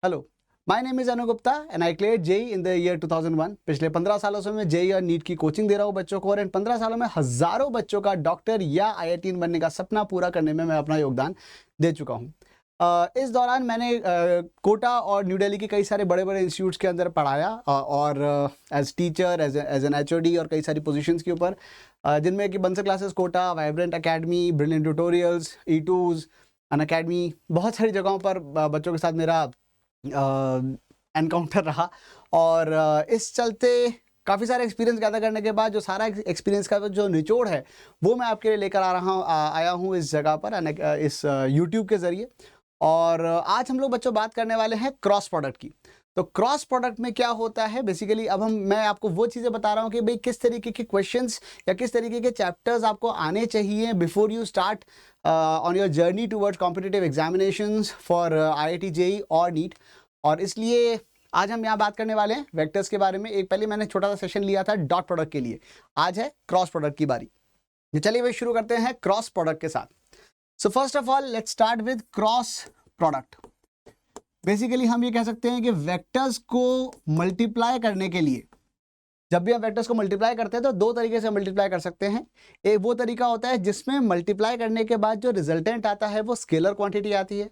Hello, my name is Anu Gupta and I cleared JEE in the year 2001। पिछले 15 सालों से मैं जेईई और नीट की कोचिंग दे रहा हूँ बच्चों को, और इन 15 सालों में हज़ारों बच्चों का डॉक्टर या आईआईटीएन बनने का सपना पूरा करने में मैं अपना योगदान दे चुका हूँ। इस दौरान मैंने कोटा और न्यू दिल्ली के कई सारे बड़े-बड़े इंस्टीट्यूट्स के अंदर पढ़ाया, और as teacher, as an HOD और कई सारी पोजीशंस के ऊपर, जिनमें कि Bansal classes Kota, vibrant academy, brilliant tutorials, ई2s, अनअकैडमी, बहुत सारी जगहों पर बच्चों के साथ मेरा एनकाउंटर रहा। और इस चलते काफ़ी सारे एक्सपीरियंस गैदर करने के बाद जो सारा एक्सपीरियंस का जो निचोड़ है वो मैं आपके लिए लेकर आया हूँ इस जगह पर, इस यूट्यूब के ज़रिए। और आज हम लोग बच्चों बात करने वाले हैं क्रॉस प्रोडक्ट की। तो क्रॉस प्रोडक्ट में क्या होता है बेसिकली, अब मैं आपको वो चीज़ें बता रहा हूँ कि भाई किस तरीके के क्वेश्चंस या किस तरीके के चैप्टर्स आपको आने चाहिए before you start on your journey towards competitive examinations for IIT JEE और नीट। और इसलिए आज हम यहाँ बात करने वाले हैं वेक्टर्स के बारे में। एक पहले मैंने छोटा सा सेशन लिया था डॉट प्रोडक्ट के लिए, आज है क्रॉस प्रोडक्ट की बारी। तो चलिए भाई शुरू करते हैं क्रॉस प्रोडक्ट के साथ। So first of all let's start with cross product. Basically हम ये कह सकते हैं कि वेक्टर्स को मल्टीप्लाई करने के लिए, जब भी हम वेक्टर्स को मल्टीप्लाई करते हैं तो दो तरीके से मल्टीप्लाई कर सकते हैं। एक वो तरीका होता है जिसमें मल्टीप्लाई करने के बाद जो रिजल्टेंट आता है वो स्केलर क्वांटिटी आती है।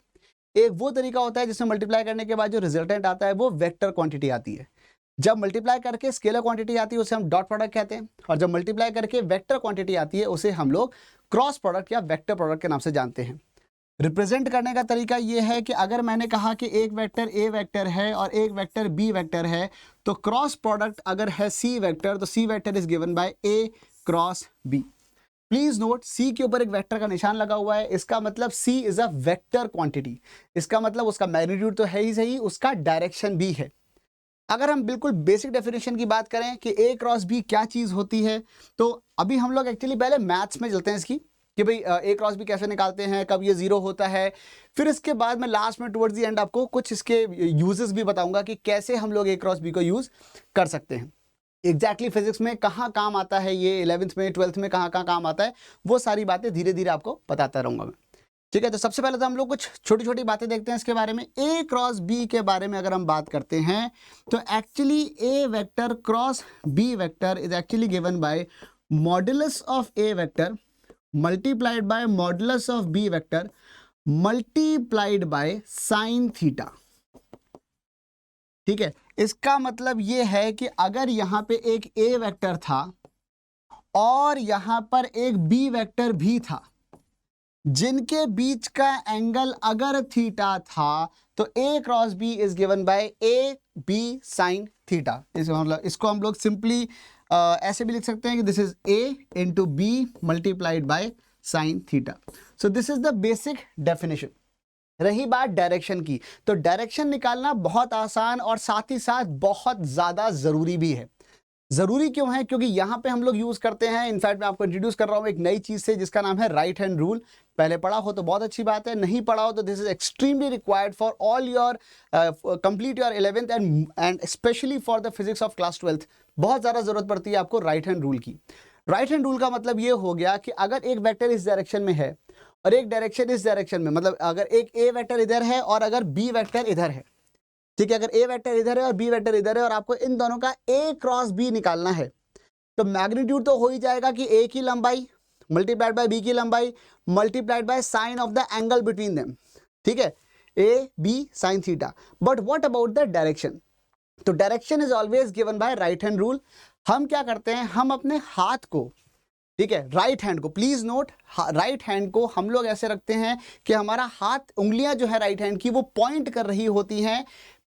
एक वो तरीका होता है जिसमें मल्टीप्लाई करने के बाद जो रिजल्टेंट आता है वो वेक्टर क्वांटिटी आती है। जब मल्टीप्लाई करके स्केलर क्वांटिटी आती है उसे हम डॉट प्रोडक्ट कहते हैं, और जब मल्टीप्लाई करके वेक्टर क्वांटिटी आती है उसे हम लोग क्रॉस प्रोडक्ट या वेक्टर प्रोडक्ट के नाम से जानते हैं। रिप्रेजेंट करने का तरीका ये है कि अगर मैंने कहा कि एक वेक्टर ए वेक्टर है और एक वेक्टर बी वेक्टर है, तो क्रॉस प्रोडक्ट अगर है सी वेक्टर तो C vector is given by A cross B. Please note, C के ऊपर एक वेक्टर का निशान लगा हुआ है, इसका मतलब सी इज अ वेक्टर क्वांटिटी। इसका मतलब उसका मैग्नीट्यूड तो है ही सही, उसका डायरेक्शन भी है। अगर हम बिल्कुल बेसिक डेफिनेशन की बात करें कि ए क्रॉस बी क्या चीज़ होती है, तो अभी हम लोग एक्चुअली पहले मैथ्स में चलते हैं इसकी कि भाई ए क्रॉस बी कैसे निकालते हैं, कब ये जीरो होता है। फिर इसके बाद मैं लास्ट में टुवर्ड्स दी एंड आपको कुछ इसके यूजेस भी बताऊंगा कि कैसे हम लोग ए क्रॉस बी को यूज़ कर सकते हैं। एग्जैक्टली फिजिक्स में कहाँ काम आता है ये, 11th में 12th में कहाँ कहाँ काम आता है, वो सारी बातें धीरे धीरे आपको बताता रहूँगा मैं। ठीक है, तो सबसे पहले तो हम लोग कुछ छोटी छोटी बातें देखते हैं इसके बारे में। ए क्रॉस बी के बारे में अगर हम बात करते हैं तो actually a vector cross B vector is actually given by modulus of a vector multiplied by modulus of b vector multiplied by sine theta. ठीक है, इसका मतलब ये है कि अगर यहाँ पे एक ए वेक्टर था और यहाँ पर एक बी वेक्टर भी था, जिनके बीच का एंगल अगर थीटा था, तो A cross B is given by A B sine theta. इसको हम लोग सिंपली ऐसे भी लिख सकते हैं कि this is A into B multiplied by sine theta. So this is the basic definition. रही बात डायरेक्शन की, तो डायरेक्शन निकालना बहुत आसान और साथ ही साथ बहुत ज़्यादा ज़रूरी भी है। ज़रूरी क्यों है? क्योंकि यहाँ पे हम लोग यूज़ करते हैं, इनफैक्ट मैं आपको इंट्रोड्यूस कर रहा हूँ एक नई चीज़ से जिसका नाम है राइट हैंड रूल। पहले पढ़ा हो तो बहुत अच्छी बात है, नहीं पढ़ा हो तो this is extremely required for all your complete your 11th and specially for the physics of class 12th। बहुत ज़्यादा ज़रूरत पड़ती है आपको राइट हैंड रूल की। राइट हैंड रूल का मतलब ये हो गया कि अगर एक वेक्टर इस डायरेक्शन में है और एक डायरेक्शन इस डायरेक्शन में, मतलब अगर एक ए वेक्टर इधर है और अगर बी वेक्टर इधर है, ठीक है, अगर ए वेक्टर इधर है और बी वेक्टर इधर है और आपको इन दोनों का ए क्रॉस बी निकालना है, तो मैग्नीट्यूड तो हो ही जाएगा कि ए की लंबाई मल्टीप्लाइड बाय बी की लंबाई multiplied by sine of the angle between them. ठीक है, A B sine theta. But what about the direction? तो direction is always given by right hand rule. हम क्या करते हैं, हम अपने हाथ को, ठीक है, राइट हैंड को, प्लीज नोट, राइट हैंड को हम लोग ऐसे रखते हैं कि हमारा हाथ, उंगलियां जो है राइट हैंड की वो पॉइंट कर रही होती हैं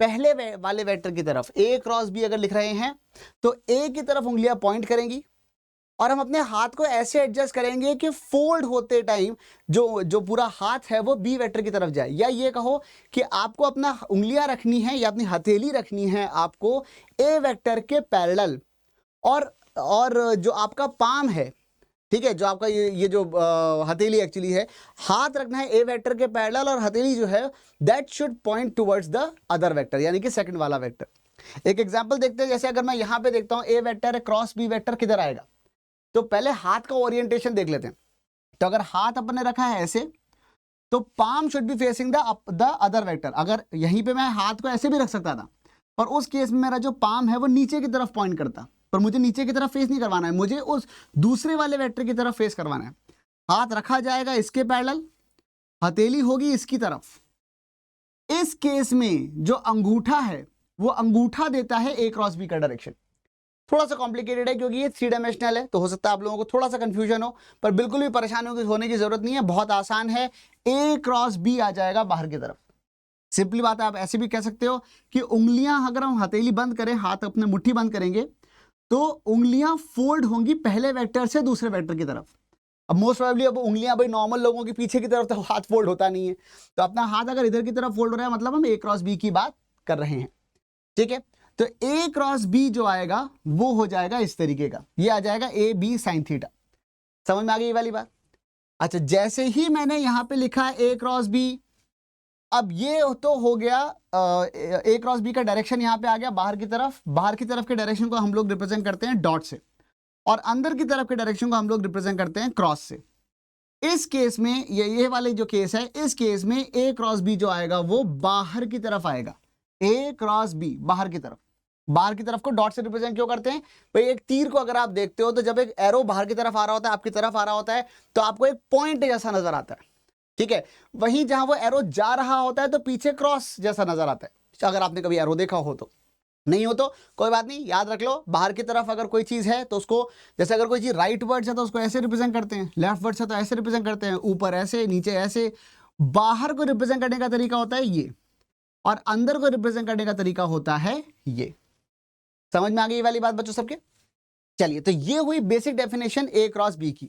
पहले वाले वेक्टर की तरफ। ए क्रॉस बी अगर लिख रहे हैं तो ए की तरफ उंगलियां पॉइंट करेंगी और हम अपने हाथ को ऐसे एडजस्ट करेंगे कि फोल्ड होते टाइम जो पूरा हाथ है वो बी वेक्टर की तरफ जाए। या ये कहो कि आपको अपना उंगलियां रखनी है या अपनी हथेली रखनी है आपको ए वेक्टर के पैरेलल, और जो आपका पाम है, ठीक है, जो आपका ये जो हथेली एक्चुअली है, हाथ रखना है ए वेक्टर के पैरेलल और हथेली जो है that should point towards the other vector, यानी कि सेकंड वाला वेक्टर। एक एग्जांपल देखते हैं, जैसे अगर मैं यहाँ पे देखता हूँ ए वेक्टर है क्रॉस बी वेक्टर किधर आएगा, तो पहले हाथ का ओरिएंटेशन देख लेते हैं। तो अगर हाथ अपने रखा है ऐसे, तो palm should be facing the other vector. अगर यहीं पे मैं हाथ को ऐसे भी रख सकता था, पर उस केस में मेरा जो पाम है वो नीचे की तरफ पॉइंट करता, पर मुझे नीचे की तरफ फेस नहीं करवाना है, मुझे उस दूसरे वाले वेक्टर की तरफ फेस करवाना है। हाथ रखा जाएगा इसके पैरेलल, हथेली होगी इसकी तरफ। इस केस में जो अंगूठा है वो अंगूठा देता है ए क्रॉस बी का डायरेक्शन। थोड़ा सा कॉम्प्लिकेटेड है क्योंकि ये 3 डायमेंशनल है, तो हो सकता है आप लोगों को थोड़ा सा कंफ्यूजन हो, पर बिल्कुल भी परेशानी होने की जरूरत नहीं है, बहुत आसान है। ए क्रॉस बी आ जाएगा बाहर की तरफ। सिंपली बात है, आप ऐसे भी कह सकते हो कि उंगलियां, अगर हम हथेली बंद करें, हाथ अपने मुट्ठी बंद करेंगे, तो उंगलियां फोल्ड होंगी पहले वेक्टर से दूसरे वेक्टर की तरफ। अब मोस्ट प्रोबेबली अब उंगलियां भाई नॉर्मल लोगों के पीछे की तरफ तो हाथ फोल्ड होता नहीं है, तो अपना हाथ अगर इधर की तरफ फोल्ड हो रहा है मतलब हम ए क्रॉस बी की बात कर रहे हैं। ठीक है, तो ए क्रॉस बी जो आएगा वो हो जाएगा इस तरीके का, ये आ जाएगा ए बी साइन थीटा। समझ में आ गई ये वाली बात? अच्छा, जैसे ही मैंने यहां पे लिखा ए क्रॉस बी, अब ये तो हो गया ए क्रॉस बी का डायरेक्शन यहां पे आ गया बाहर की तरफ। बाहर की तरफ के डायरेक्शन को हम लोग रिप्रेजेंट करते हैं डॉट से, और अंदर की तरफ के डायरेक्शन को हम लोग रिप्रेजेंट करते हैं क्रॉस से। इस केस में ये वाले जो केस है, इस केस में ए क्रॉस बी जो आएगा वो बाहर की तरफ आएगा। ए क्रॉस बी बाहर की तरफ। बाहर की तरफ को डॉट से रिप्रेजेंट क्यों करते हैं भाई? एक तीर को अगर आप देखते हो तो जब एक एरो बाहर की तरफ आ रहा होता है, आपकी तरफ आ रहा होता है, तो आपको एक पॉइंट जैसा नजर आता है। ठीक है, वहीं जहां वो एरो जा रहा होता है तो पीछे क्रॉस जैसा नजर आता है, अगर आपने कभी एरो देखा हो तो। नहीं हो तो कोई बात नहीं, याद रख लो, बाहर की तरफ अगर कोई चीज है तो उसको, जैसे अगर कोई चीज राइट वर्ड्स है तो उसको ऐसे रिप्रेजेंट करते हैं, लेफ्ट वर्ड्स है तो ऐसे रिप्रेजेंट करते हैं, ऊपर ऐसे, नीचे ऐसे। बाहर को रिप्रेजेंट करने का तरीका होता है ये, और अंदर को रिप्रेजेंट करने का तरीका होता है ये। समझ में आ गई ये वाली बात बच्चों सबके? चलिए, तो ये हुई बेसिक डेफिनेशन ए क्रॉस बी की।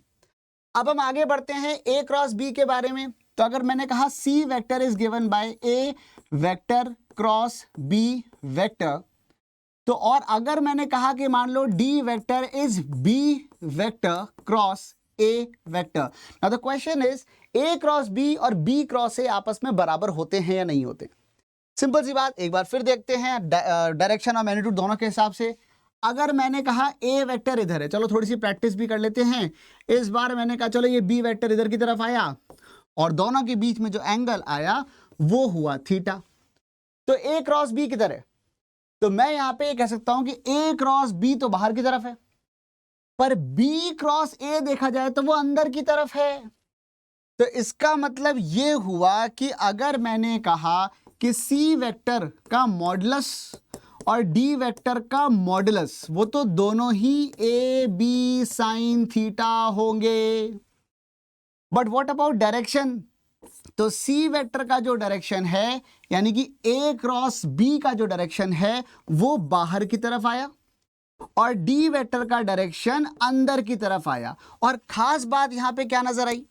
अब हम आगे बढ़ते हैं ए क्रॉस बी के बारे में। तो अगर मैंने कहा C vector is given by A vector cross B vector, तो और अगर मैंने कहा कि मान लो D vector is B vector cross A vector, now the question is A cross B और बी क्रॉस ए आपस में बराबर होते हैं या नहीं होते? सिंपल सी बात, एक बार फिर देखते हैं डायरेक्शन और मैग्नीट्यूड दोनों के हिसाब से। अगर मैंने कहा ए वेक्टर इधर है, चलो थोड़ी सी प्रैक्टिस भी कर लेते हैं। इस बार मैंने कहा चलो ये बी वेक्टर इधर की तरफ आया, और दोनों के बीच में जो एंगल आया वो हुआ थीटा। तो ए क्रॉस बी किधर है? तो मैं यहां पे कह सकता हूं कि ए क्रॉस बी तो बाहर की तरफ है, पर बी क्रॉस ए देखा जाए तो वो अंदर की तरफ है। तो इसका मतलब ये हुआ कि अगर मैंने कहा कि सी वेक्टर का मॉडुलस और डी वेक्टर का मॉडुलस, वो तो दोनों ही ए बी साइन थीटा होंगे। But what about direction? तो सी वेक्टर का जो डायरेक्शन है, यानी कि ए क्रॉस बी का जो डायरेक्शन है वो बाहर की तरफ आया, और डी वेक्टर का डायरेक्शन अंदर की तरफ आया। और खास बात यहां पे क्या नजर आई?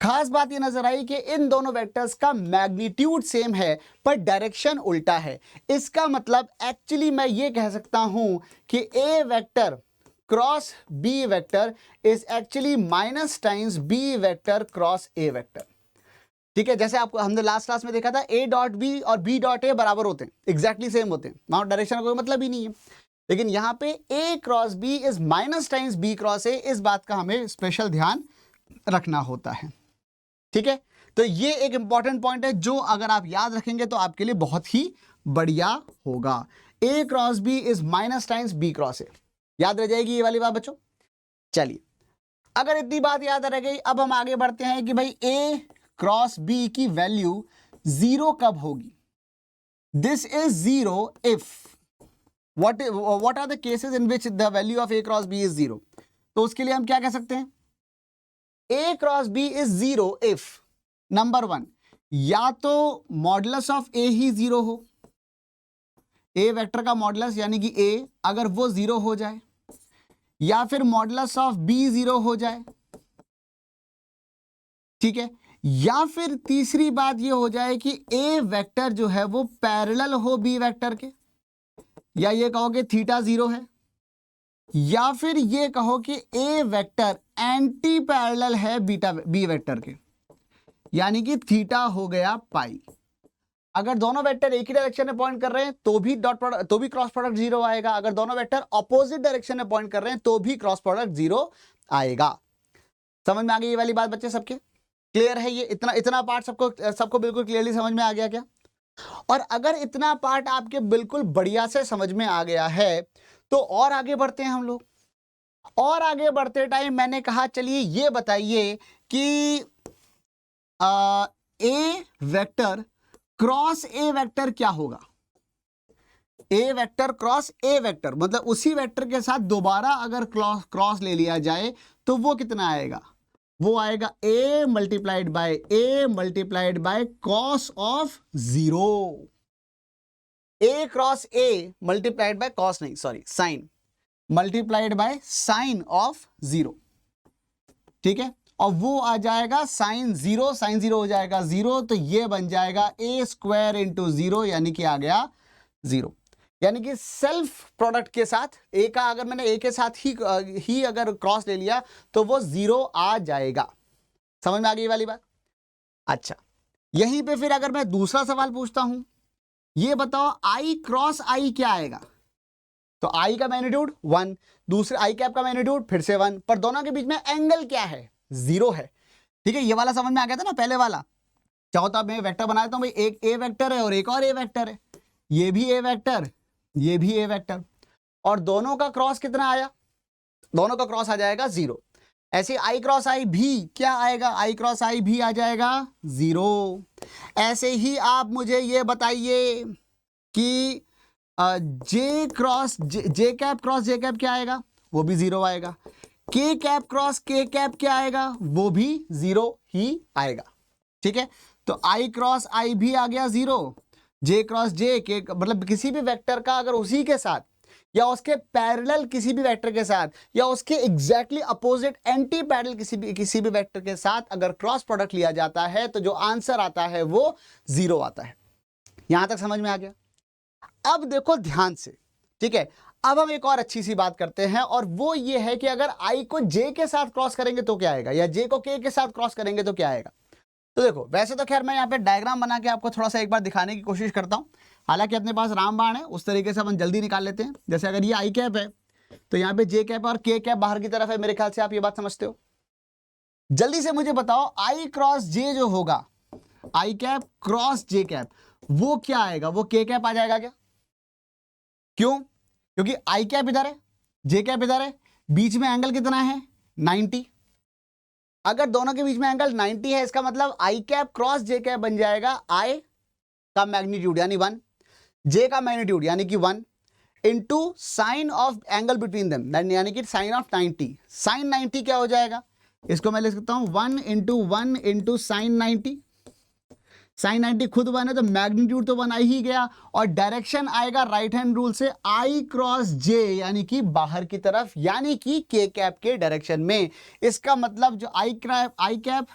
खास बात ये नजर आई कि इन दोनों वेक्टर्स का मैग्नीट्यूड सेम है पर डायरेक्शन उल्टा है। इसका मतलब एक्चुअली मैं ये कह सकता हूं कि A vector cross B vector is actually minus times B vector cross A vector. ठीक है, जैसे आपको हमने लास्ट क्लास में देखा था ए डॉट बी और बी डॉट ए बराबर होते हैं, एग्जैक्टली सेम होते हैं, वहां डायरेक्शन का कोई मतलब ही नहीं है। लेकिन यहां पे A cross B is minus times B cross A, इस बात का हमें स्पेशल ध्यान रखना होता है। ठीक है, तो ये एक इंपॉर्टेंट पॉइंट है जो अगर आप याद रखेंगे तो आपके लिए बहुत ही बढ़िया होगा। A cross B is minus times B cross A, याद रह जाएगी ये वाली बात बच्चों। चलिए, अगर इतनी बात याद रह गई, अब हम आगे बढ़ते हैं कि भाई ए क्रॉस बी की वैल्यू जीरो कब होगी? This is zero if what are the cases in which the value of a cross b is zero? तो उसके लिए हम क्या कह सकते हैं? a cross b is zero if number 1, या तो modulus of a he zero हो, a वेक्टर का मॉडुलस यानी कि a अगर वो जीरो हो जाए, या फिर मॉडुलस ऑफ b जीरो हो जाए। ठीक है, या फिर तीसरी बात ये हो जाए कि a वेक्टर जो है वो पैरेलल हो b वेक्टर के, या ये कहो कि थीटा जीरो है, या फिर ये कहो कि ए वेक्टर एंटी पैरेलल है बीटा बी वेक्टर के, यानी कि थीटा हो गया पाई। अगर दोनों वेक्टर एक ही डायरेक्शन में पॉइंट कर रहे हैं तो भी डॉट प्रोडक्ट, तो भी क्रॉस प्रोडक्ट जीरो आएगा। अगर दोनों वेक्टर ऑपोजिट डायरेक्शन में पॉइंट कर रहे हैं तो भी क्रॉस प्रोडक्ट जीरो आएगा। समझ में आ गई ये वाली बात बच्चे सबके? क्लियर है ये? इतना इतना पार्ट सबको बिल्कुल क्लियरली समझ में आ गया क्या? और अगर इतना पार्ट आपके बिल्कुल बढ़िया से समझ में आ गया है तो और आगे बढ़ते हैं हम लोग। और आगे बढ़ते टाइम मैंने कहा चलिए ये बताइए कि A vector cross A vector क्या होगा? ए वेक्टर क्रॉस ए वेक्टर मतलब उसी वेक्टर के साथ दोबारा अगर क्रॉस ले लिया जाए तो वो कितना आएगा? वो आएगा a multiplied by cos of 0। a cross a multiplied by cos नहीं sorry sine multiplied by sine of 0। ठीक है, और वो आ जाएगा साइन 0 हो जाएगा 0, तो ये बन जाएगा a स्क्वायर इंटू 0 यानी कि आ गया 0। यानी कि सेल्फ प्रोडक्ट के साथ a का अगर मैंने a के साथ ही अगर क्रॉस ले लिया तो वो 0 आ जाएगा। समझ में आ गई वाली बात? अच्छा, यहीं पे फिर अगर मैं दूसरा सवाल पूछता हूं, ये बताओ i क्रॉस i क्या आएगा? तो i का मैग्नीट्यूड 1, दूसरे i कैप का मैग्नीट्यूड फिर से 1, पर दोनों के बीच में एंगल क्या है? 0 है। ठीक है, ये वाला समझ में आ गया था ना पहले वाला? चाहो तो मैं वेक्टर बना देता हूं भाई, एक a वेक्टर है और एक और a वेक्टर है, ये भी a वेक्टर ये भी a वेक्टर, और दोनों का क्रॉस कितना आया? दोनों का क्रॉस आ जाएगा 0। ऐसे i क्रॉस i भी क्या आएगा? i क्रॉस i भी आ जाएगा 0। ऐसे ही आप मुझे ये बताइए कि जे कैप क्रॉस जे कैप क्या आएगा? वो भी 0 आएगा। के कैप क्रॉस के कैप क्या आएगा? वो भी 0 ही आएगा। ठीक है, तो i क्रॉस i भी आ गया 0, जे क्रॉस जे के मतलब किसी भी वेक्टर का अगर उसी के साथ या उसके पैरेलल किसी भी वेक्टर के साथ या उसके एग्जैक्टली अपोजिट एंटी पैरेलल किसी भी वेक्टर के साथ अगर क्रॉस प्रोडक्ट लिया जाता है तो जो आंसर आता है वो 0 आता है। यहां तक समझ में आ गया? अब देखो ध्यान से, ठीक है, अब हम एक और अच्छी सी बात करते हैं और वो ये है कि अगर i को j के साथ क्रॉस करेंगे तो क्या आएगा, या j को k के साथ क्रॉस करेंगे तो क्या आएगा? तो देखो, वैसे तो खैर मैं यहाँ पे डायग्राम बना के आपको थोड़ा सा एक बार दिखाने की कोशिश करता हूँ, हालांकि अपने पास रामबाण है, उस तरीके से अपन जल्दी निकाल लेते हैं। जैसे अगर ये आई कैप है तो यहाँ पे जे कैप और के कैप बाहर की तरफ है, मेरे ख्याल से आप ये बात समझते हो। जल्दी से मुझे बताओ आई क्रॉस जे जो होगा, आई कैप क्रॉस जे कैप, वो क्या आएगा? वो के कैप आ जाएगा क्या? क्यों? क्योंकि आई कैप इधर है, जे कैप इधर है, बीच में एंगल कितना है? 90। अगर दोनों के बीच में एंगल 90 है, इसका मतलब आई कैप क्रॉस जे कैप बन जाएगा आई का मैग्नीट्यूड यानी 1, जे का मैग्नीट्यूड यानी कि 1 into sine of angle between them यानी कि साइन ऑफ 90। साइन 90 क्या हो जाएगा? इसको मैं लिख सकता हूं 1 इंटू साइन 90। साइन 90 खुद 1 है तो मैग्नीट्यूड तो 1 आ ही गया, और डायरेक्शन आएगा राइट हैंड रूल से आई क्रॉस जे यानी कि बाहर की तरफ, यानी कि के कैप के डायरेक्शन में। इसका मतलब जो आई कैप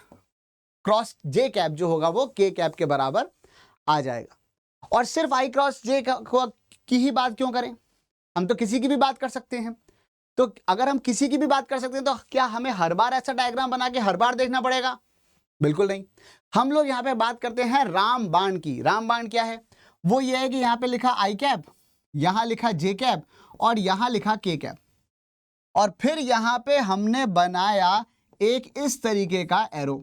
क्रॉस जे कैप जो होगा वो के कैप के बराबर आ जाएगा। और सिर्फ आई क्रॉस जे की ही बात क्यों करें? हम तो किसी की भी बात कर सकते हैं। तो अगर हम किसी की भी बात कर सकते हैं तो क्या हमें हर बार ऐसा डायग्राम बना के हर बार देखना पड़ेगा? बिल्कुल नहीं। हम लोग यहाँ पे बात करते हैं रामबाण की। रामबाण क्या है? वो ये है कि यहाँ पे लिखा आई कैप, यहाँ लिखा जे कैप और यहाँ लिखा के कैप, और फिर यहाँ पे हमने बनाया एक इस तरीके का एरो।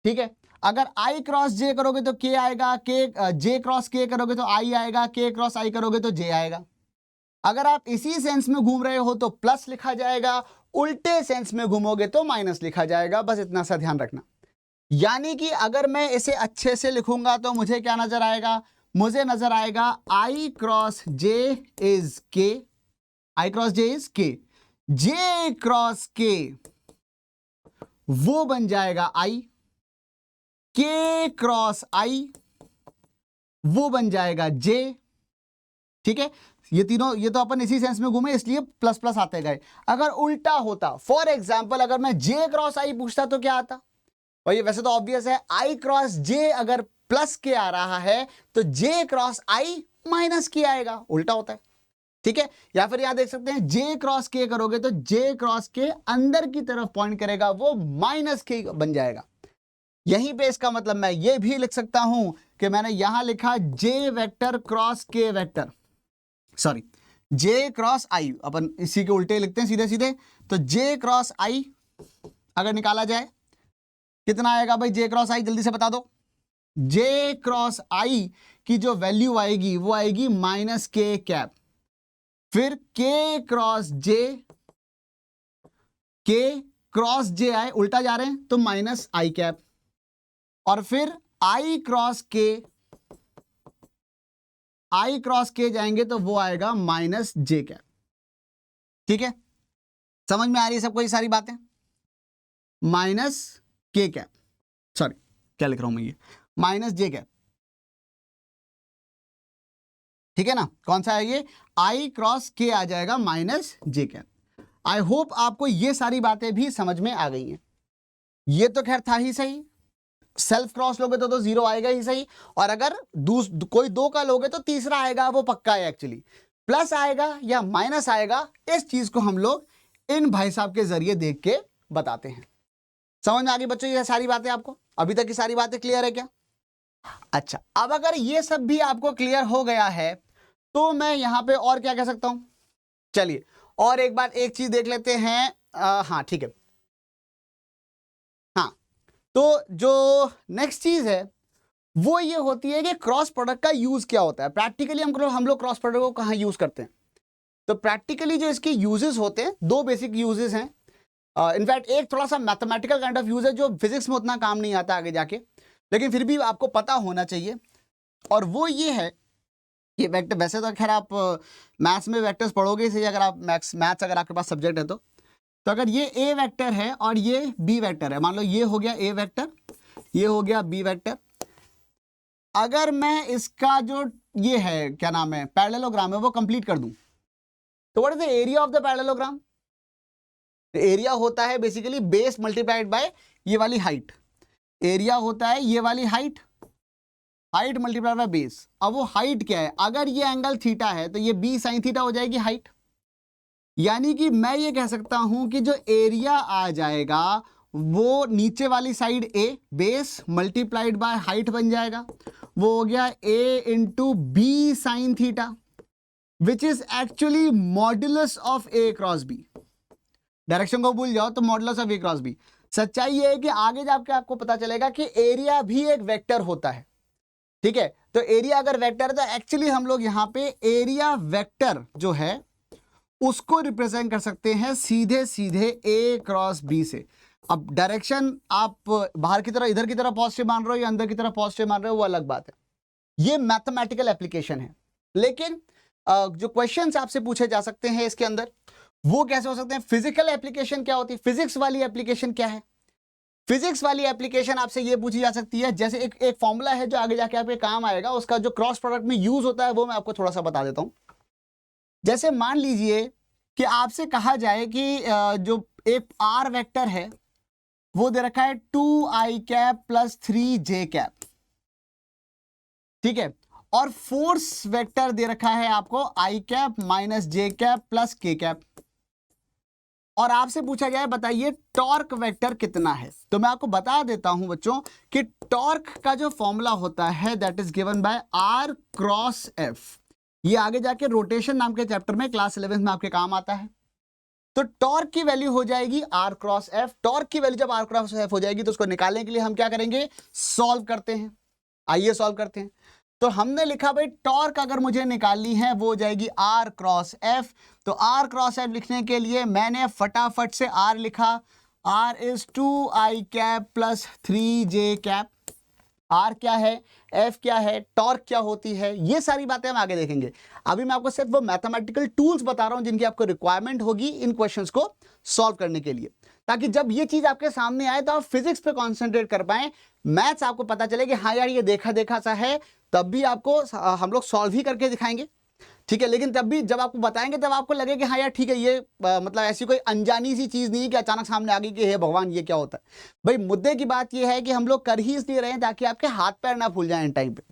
ठीक है, अगर i क्रॉस जे करोगे तो k आएगा, जे क्रॉस k करोगे तो i आएगा, k क्रॉस i करोगे तो j आएगा। अगर आप इसी सेंस में घूम रहे हो तो प्लस लिखा जाएगा, उल्टे सेंस में घूमोगे तो माइनस लिखा जाएगा, बस इतना सा ध्यान रखना। यानी कि अगर मैं इसे अच्छे से लिखूंगा तो मुझे क्या नजर आएगा? मुझे नजर आएगा i cross j is k, i cross j is k, j cross k वो बन जाएगा i, k क्रॉस i वो बन जाएगा j। ठीक है, ये तीनों, ये तो अपन इसी सेंस में घूमे इसलिए प्लस प्लस आते गए। अगर उल्टा होता, फॉर एग्जाम्पल अगर मैं j क्रॉस i पूछता तो क्या आता? और ये वैसे तो ऑब्वियस है, i क्रॉस j अगर प्लस के आ रहा है तो j क्रॉस i माइनस के आएगा, उल्टा होता है। ठीक है, या फिर यहां देख सकते हैं j क्रॉस k करोगे तो j क्रॉस k अंदर की तरफ पॉइंट करेगा, वो माइनस k बन जाएगा। यहीं पे इसका मतलब मैं ये भी लिख सकता हूं कि मैंने यहां लिखा j vector cross k vector, sorry j cross i, अपन इसी के उल्टे लिखते हैं सीधे सीधे, तो j क्रॉस i अगर निकाला जाए कितना आएगा भाई जे क्रॉस आई, जल्दी से बता दो। जे क्रॉस आई की जो वैल्यू आएगी वो आएगी माइनस के कैप, फिर के क्रॉस जे, के क्रॉस जे आए उल्टा जा रहे हैं तो माइनस आई कैप, और फिर आई क्रॉस के जाएंगे तो वो आएगा माइनस जे कैप। ठीक है, समझ में आ रही है सबको ये सारी बातें? माइनस के कैप, सॉरी क्या लिख रहा हूं मैं, ये माइनस जे कैप। ठीक है ना, कौन सा है ये? आई क्रॉस के आ जाएगा minus J cap. I hope आपको ये सारी बातें भी समझ में आ गई हैं। ये तो खैर था ही सही, सेल्फ क्रॉस लोगे तो जीरो आएगा ही सही, और अगर कोई दो का लोगे तो तीसरा आएगा, वो पक्का है एक्चुअली। प्लस आएगा या माइनस आएगा, इस चीज को हम लोग इन भाई साहब के जरिए देख के बताते हैं। समझ में आ गई बच्चों ये सारी बातें? आपको अभी तक की सारी बातें क्लियर है क्या? अच्छा, अब अगर ये सब भी आपको क्लियर हो गया है तो मैं यहां पे और क्या कह सकता हूं? चलिए और एक बार एक चीज देख लेते हैं। हाँ ठीक है, हाँ तो जो नेक्स्ट चीज है वो ये होती है कि क्रॉस प्रोडक्ट का यूज क्या होता है। प्रैक्टिकली हम लोग क्रॉस प्रोडक्ट को कहाँ यूज करते हैं? तो प्रैक्टिकली जो इसके यूजेस होते हैं, दो बेसिक यूजेस हैं। इनफैक्ट एक थोड़ा सा मैथमेटिकल काइंड ऑफ यूज है जो फिजिक्स में उतना काम नहीं आता आगे जाके, लेकिन फिर भी आपको पता होना चाहिए। और वो ये है कि वेक्टर, वैसे तो खैर आप मैथ्स में वेक्टर्स पढ़ोगे इसे, अगर आप मैथ्स अगर आपके पास सब्जेक्ट है तो अगर ये ए वेक्टर है और ये बी वेक्टर है, मान लो ये हो गया ए वेक्टर, ये हो गया बी वेक्टर, अगर मैं इसका जो ये है क्या नाम है पैरेललोग्राम है वो कंप्लीट कर दूं तो what is the area of the parallelogram? Area होता है बेसिकली बेस मल्टीप्लाइड बाय ये वाली हाइट। एरिया होता है ये वाली height, height multiplied by base. अब वो हाइट क्या है? अगर ये एंगल थीटा है तो ये बी साइन थीटा हो जाएगी हाइट। यानी कि मैं ये कह सकता हूं कि जो एरिया आ जाएगा वो नीचे वाली side A base multiplied by height बन जाएगा, वो हो गया A into B sine theta, which is actually modulus of A cross B. Direction को भूल जाओ तो modulus of A cross B. सच्चाई ये है कि आगे जाके आपको पता चलेगा कि एरिया भी एक वेक्टर होता है। ठीक है, तो एरिया अगर वेक्टर है तो एक्चुअली हम लोग यहां पे एरिया वेक्टर जो है उसको रिप्रेजेंट कर सकते हैं सीधे सीधे ए क्रॉस बी से। अब डायरेक्शन आप बाहर की तरफ इधर की तरफ पॉजिटिव मान रहे हो या अंदर की तरफ पॉजिटिव मान रहे हो वो अलग बात है, ये मैथमेटिकल एप्लीकेशन है। लेकिन जो क्वेश्चंस आपसे पूछे जा सकते हैं इसके अंदर वो कैसे हो सकते हैं? फिजिकल एप्लीकेशन क्या होती है? फिजिक्स वाली एप्लीकेशन क्या है? फिजिक्स वाली एप्लीकेशन आपसे ये पूछी जा सकती है, जैसे एक फॉर्मूला है जो आगे जाके आपके काम आएगा, उसका जो क्रॉस प्रोडक्ट में यूज होता है वो मैं आपको थोड़ा सा बता देता हूं। जैसे मान लीजिए कि आपसे कहा जाए कि जो एक आर वेक्टर है वो दे रखा है 2i cap plus 3j cap, ठीक है, और फोर्स वेक्टर दे रखा है आपको i cap minus j cap plus k cap, और आपसे पूछा जाए बताइए टॉर्क वेक्टर कितना है। तो मैं आपको बता देता हूं बच्चों कि टॉर्क का जो फॉर्मूला होता है that is given by R cross F. ये आगे जाके रोटेशन नाम के चैप्टर में क्लास 11 में आपके काम आता है। तो टॉर्क की वैल्यू हो जाएगी आर क्रॉस एफ। टॉर्क की वैल्यू जब आर क्रॉस एफ हो जाएगी तो उसको निकालने के लिए हम क्या करेंगे? सॉल्व करते हैं। आइए सॉल्व करते हैं। तो हमने लिखा भाई टॉर्क अगर मुझे निकालनी है वो हो जाएगी आर क्रॉस एफ। तो आर क्रॉस एफ लिखने के लिए मैंने फटाफट से आर लिखा, R is 2i cap plus 3j cap. R क्या है, एफ क्या है, टॉर्क क्या होती है, ये सारी बातें हम आगे देखेंगे। अभी मैं आपको सिर्फ वो मैथमेटिकल टूल्स बता रहा हूं जिनकी आपको रिक्वायरमेंट होगी इन क्वेश्चंस को सॉल्व करने के लिए, ताकि जब ये चीज आपके सामने आए तो आप फिजिक्स पे कॉन्सेंट्रेट कर पाए, मैथ्स आपको पता चले कि हाँ यार ये देखा देखा सा है, तब भी आपको हम लोग सॉल्व ही करके दिखाएंगे, ठीक है। लेकिन तब भी जब आपको बताएंगे तब आपको लगे कि हाँ यार ठीक है, ये मतलब ऐसी कोई अनजानी सी चीज नहीं है कि अचानक सामने आ गई कि हे भगवान ये क्या होता है। भाई मुद्दे की बात ये है कि हम लोग कर ही इसलिए रहे हैं ताकि आपके हाथ पैर ना भूल जाए इन टाइम पे,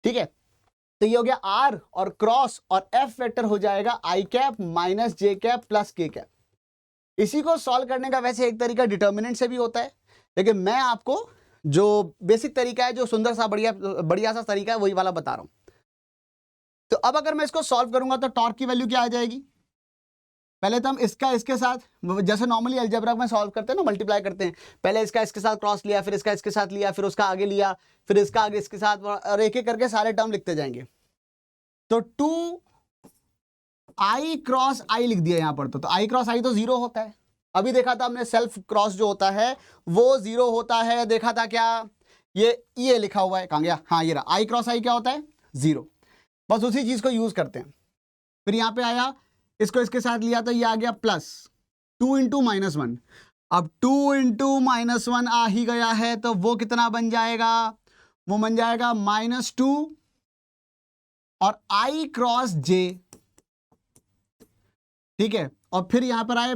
ठीक है। तो ये हो गया आर और क्रॉस और एफ वेक्टर हो जाएगा आई कैप माइनस जे कैप प्लस के कैप। इसी को सॉल्व करने का वैसे एक तरीका डिटर्मिनेंट से भी होता है, लेकिन मैं आपको जो बेसिक तरीका है, जो सुंदर सा बढ़िया सा तरीका है, वही वाला बता रहा हूं। तो अब अगर मैं इसको सॉल्व करूंगा तो टॉर्क की वैल्यू क्या आ जाएगी? पहले तो हम इसका इसके साथ, जैसे नॉर्मली अलजेब्रा में सॉल्व करते हैं ना, मल्टीप्लाई करते हैं, पहले इसका इसके साथ क्रॉस लिया, फिर इसका इसके साथ लिया, फिर उसका आगे लिया, फिर इसका आगे इसके साथ, और एक एक करके सारे टर्म लिखते जाएंगे। तो 2i क्रॉस i लिख दिया यहां पर, तो i क्रॉस i तो 0 होता है। अभी देखा था हमने सेल्फ क्रॉस जो होता है वो 0 होता है, देखा था क्या, ये लिखा हुआ है, कहां गया, हाँ ये रहा, i क्रॉस i क्या होता है 0। बस उसी चीज को यूज करते हैं। फिर यहां पे आया, इसको इसके साथ लिया तो ये आ गया प्लस 2 इंटू -1। अब 2 इंटू -1 आ ही गया है, तो वो कितना बन जाएगा, वो बन जाएगा -2 और i क्रॉस j, ठीक है। और फिर यहां पर आए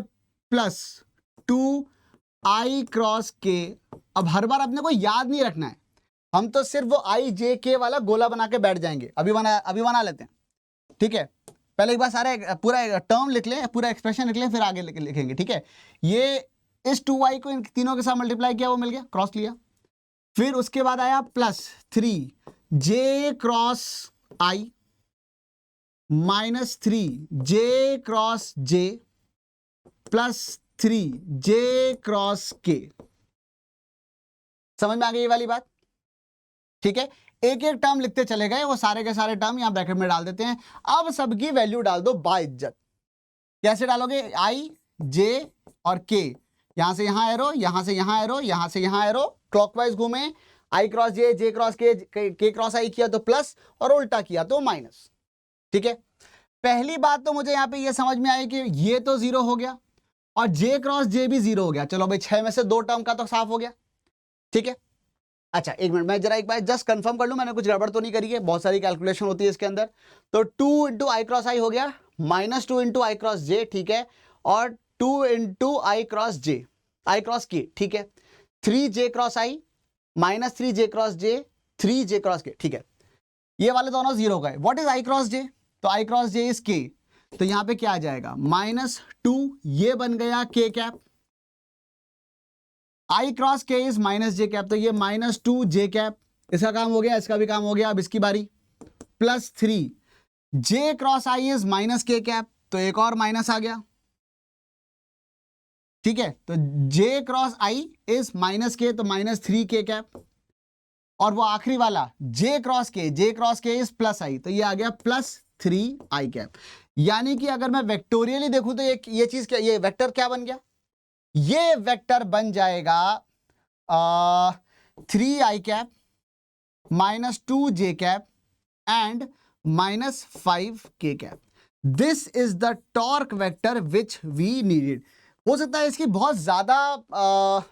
प्लस 2i क्रॉस k। अब हर बार अपने को याद नहीं रखना है, हम तो सिर्फ वो i j k वाला गोला बना के बैठ जाएंगे। अभी बना लेते हैं, ठीक है। पहले एक बार सारे पूरा टर्म लिख लें, पूरा एक्सप्रेशन लिख लें, फिर आगे लिखेंगे, ठीक है। ये इस 2i को इन तीनों के साथ मल्टीप्लाई किया, वो मिल गया, क्रॉस लिया। फिर उसके बाद आया plus 3j cross i -3j cross j plus 3j cross k। समझ में आ गई ये वाली बात, ठीक है। एक एक टर्म लिखते चले गए, वो सारे के सारे टर्म यहां ब्रैकेट में डाल देते हैं। अब सबकी वैल्यू डाल दो बाइज्जत। कैसे डालोगे, i j और k, यहां से यहां एरो, यहां से यहां एरो, यहां से यहां एरो, क्लॉकवाइज घूमे, i cross j cross k cross i किया तो प्लस, और उल्टा किया तो माइनस, ठीक है। पहली बात तो मुझे यहां पे ये समझ में आई कि ये तो 0 हो गया और j क्रॉस j भी 0 हो गया। चलो भाई 6 में से 2 टर्म का तो साफ हो गया, ठीक है। अच्छा एक मिनट, मैं जरा एक बार जस्ट कंफर्म कर लूं मैंने कुछ गड़बड़ तो नहीं करी है, बहुत सारी कैलकुलेशन होती है इसके अंदर। तो 2 इंटू आई क्रॉस आई हो गया, -2 इंटू आई क्रॉस जे, ठीक है, और 2 इंटू आई क्रॉस जे, आई क्रॉस के, ठीक है। 3j क्रॉस आई -3j क्रॉस जे, 3j क्रॉस के, ठीक है। ये वाले दोनों 0 गए। व्हाट इज आई क्रॉस जे, तो आई क्रॉस जे इज के, तो यहां पे क्या आ जाएगा -2, ये बन गया k cap, i cross k is -j cap, तो ये -2j कैप, इसका काम हो गया, इसका भी काम हो गया। अब इसकी बारी, plus 3j cross i is -k cap, तो एक और माइनस आ गया, ठीक है। तो j cross i is -k, तो -3k कैप, और वो आखिरी वाला j cross k is plus i, तो ये आ गया +3i कैप। यानी कि अगर मैं वेक्टोरियली देखूं तो ये चीज क्या, ये वेक्टर क्या बन गया, ये वेक्टर बन जाएगा 3i cap -2j cap and -5k cap. This is the torque vector which we needed. हो सकता है इसकी बहुत ज़्यादा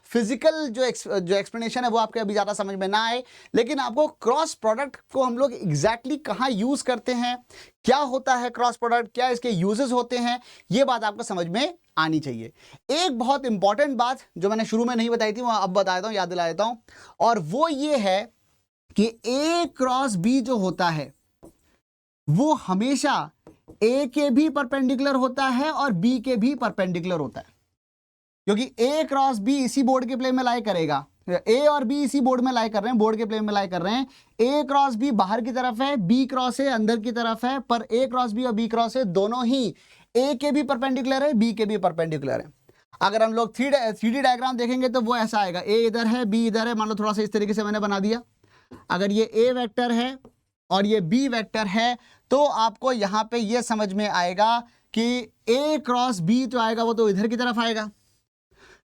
फिजिकल जो एक्सप्लेनेशन है वो आपके अभी ज़्यादा समझ में ना आए, लेकिन आपको क्रॉस प्रोडक्ट को हम लोग एग्जैक्टली कहाँ यूज़ करते हैं, क्या होता है क्रॉस प्रोडक्ट, क्या इसके यूजेस होते हैं, ये बात आपको समझ में आनी चाहिए। एक बहुत इंपॉर्टेंट बात जो मैंने शुरू में नहीं बताई थी वो अब बता देता हूँ, याद दिला देता हूँ, और वो ये है कि A क्रॉस B जो होता है वो हमेशा A के भी परपेंडिकुलर होता है और B के भी परपेंडिकुलर होता है, क्योंकि A क्रॉस B इसी बोर्ड के प्लेन में लाई करेगा। A और B इसी बोर्ड में लाई कर रहे हैं, बोर्ड के प्लेन में लाई कर रहे हैं। A क्रॉस B बाहर की तरफ है, B क्रॉस A अंदर की तरफ है, पर A क्रॉस B और B क्रॉस A दोनों ही A के भी परपेंडिकुलर है, B के भी परपेंडिकुलर है। अगर हम लोग 3D डायग्राम देखेंगे तो वो ऐसा आएगा, A इधर है, B इधर है, मान लो थोड़ा सा इस तरीके से मैंने बना दिया। अगर ये A वेक्टर है और ये B वेक्टर है तो आपको यहाँ पे ये समझ में आएगा कि A क्रॉस B जो आएगा वो तो इधर की तरफ आएगा,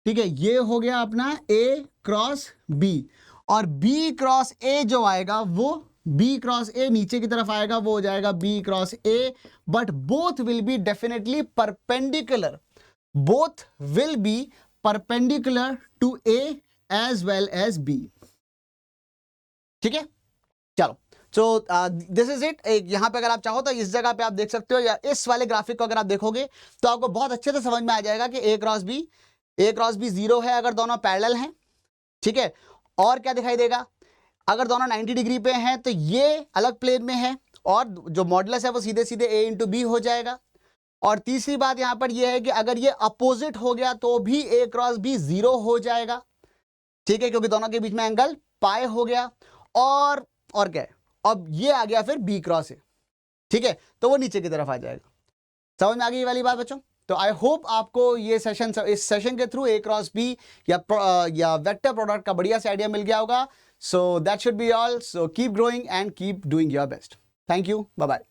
ठीक है। ये हो गया अपना A क्रॉस B, और B क्रॉस A जो आएगा वो B क्रॉस A नीचे की तरफ आएगा, वो हो जाएगा B cross A, but both will be definitely perpendicular, both will be perpendicular to A as well as B, ठीक है। चलो, सो दिस इज इट। यहां पे अगर आप चाहो तो इस जगह पे आप देख सकते हो, या इस वाले ग्राफिक को अगर आप देखोगे तो आपको बहुत अच्छे से समझ में आ जाएगा कि A क्रॉस B 0 है अगर दोनों पैरेलल हैं, ठीक है। और क्या दिखाई देगा, अगर दोनों 90 डिग्री पे हैं तो ये अलग प्लेन में है, और जो मॉडुलस है वो सीधे सीधे A इंटू B हो जाएगा। और तीसरी बात यहां पर यह है कि अगर ये अपोजिट हो गया तो भी A क्रॉस B 0 हो जाएगा, ठीक है, क्योंकि दोनों के बीच में एंगल पाई हो गया। और क्या है, अब ये आ गया फिर B क्रॉस A, ठीक है, तो वो नीचे की तरफ आ जाएगा। समझ में आ गई ये वाली बात बच्चों? तो आई होप आपको ये सेशन, इस सेशन के थ्रू ए क्रॉस बी या वेक्टर प्रोडक्ट का बढ़िया से आइडिया मिल गया होगा. So that should be all. So keep growing and keep doing your best. Thank you. Bye bye.